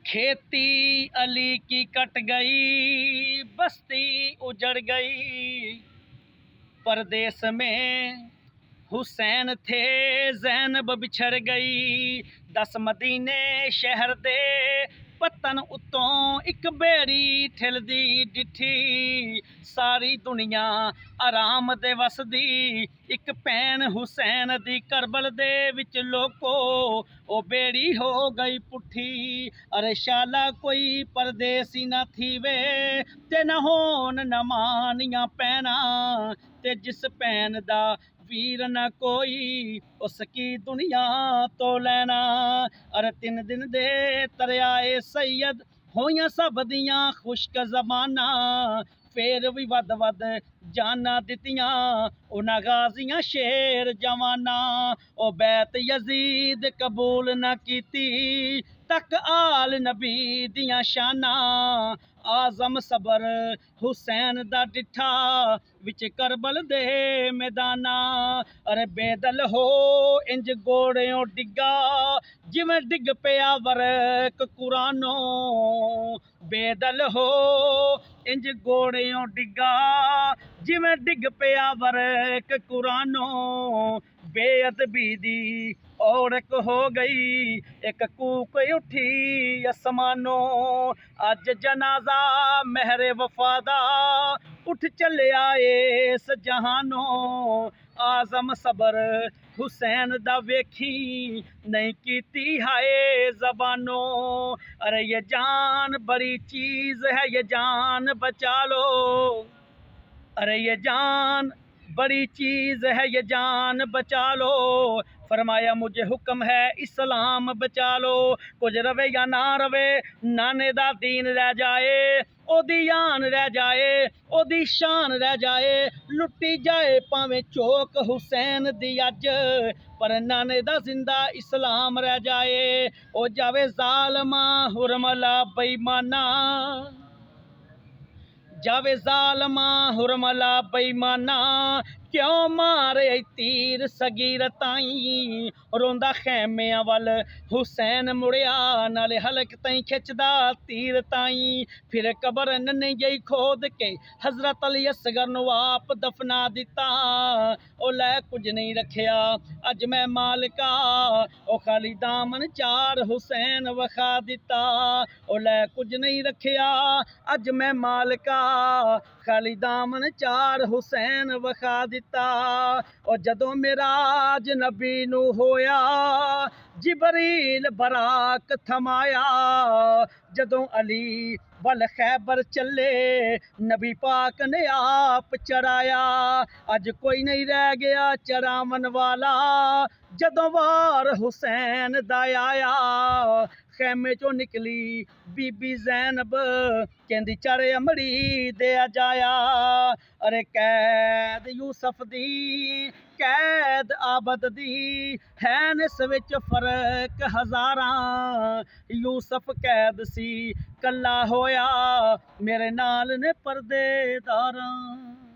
खेती अली की कट गई, बस्ती उजड़ गई। परदेस में हुसैन थे, ज़ैनब बिछड़ गई। 10 मदीने शहर दे पत्तन उत्तों एक बेड़ी ठिलदी डिठी। सारी दुनिया आराम दे वसदी, एक भैन हुसैन दी करबल दे विच लोको ओ बेड़ी हो गई पुठी। अरे शाला कोई परदेसी ना थीवे ते न होन न मानियां पैना, ते जिस भैन दा वीर न कोई उसकी दुनिया तो लैना। अरे 3 दिन दे तरियाए सैयद होइयां सब दियां खुश्क ज़बाना, फिर भी वध वध जाना दित्तियां उन्हां गाजियां शेर जवाना। ओ बैत यजीद कबूल न कीती, तक आल नबी दियां शाना। आज़म सबर हुसैन दा डिठा विच करबल दे मैदाना। अरे बेदल हो इंज गोड़ियों डिग्गा, जिवें डिग पिया वर्क कुरानो। बेदल हो इंज गोड़ियों डिग्गा, जिवें डिग पिया वर्क कुरानो। बेअदबी दी औरक हो गई, एक कूक उठी असमानो। अज जनाजा महरे वफादा उठ चलिया इस जहानो। आज़म सबर हुसैन दा वेखी नहीं कीती हाय ज़बानो। अरे ये जान बड़ी चीज़ है, ये जान बचा लो। अरे ये जान बड़ी चीज़ है, ये जान बचा लो। फरमाया मुझे हुक्म है इस्लाम बचा लो। कुछ रवे या ना रवे, नाने दा दीन रह जाए, ओदी यान रह जाए, ओदी शान रह जाए। लुटी जाए भावें चौक हुसैन दी अज, पर नाने दा जिंदा इस्लाम रह जाए। ओ जावे ज़ालमा हुरमला बेईमाना, जावे ज़ालमा हुरमला बेईमाना। क्यों मारे तीर सगीर ताई, रोंदा खैमियां वल हुसैन मुड़िया, नाले हलक ताई खिचदा तीर ताई। फिर कबर नन्ही जई खोद के हज़रत अली असगर नू आप दफना दिता। ओ लै कुछ नहीं रखिया अज मैं मालिका, ओ खाली दामन चार हुसैन वखा दिता। ओ लै कुछ नहीं रखिया अज मैं मालिका, खाली दामन चार हुसैन वखा दिता। और जदों मेराज नबी नू होया, जिबरील बराक थमाया। जदों अली वल खैबर चले, नबी पाक ने आप चढ़ाया। अज कोई नहीं रह गया चरावन वाला, जदों वार हुसैन दा आया। खैमे चो निकली बीबी ज़ैनब, कहंदी चढ़ अमड़ी दे जाया। अरे कैद यूसफ दी कैद आबद दी, हैन इस विच फर्क हज़ारां। यूसफ कैद सी कल्ला होया, मेरे नाल ने परदेदारां।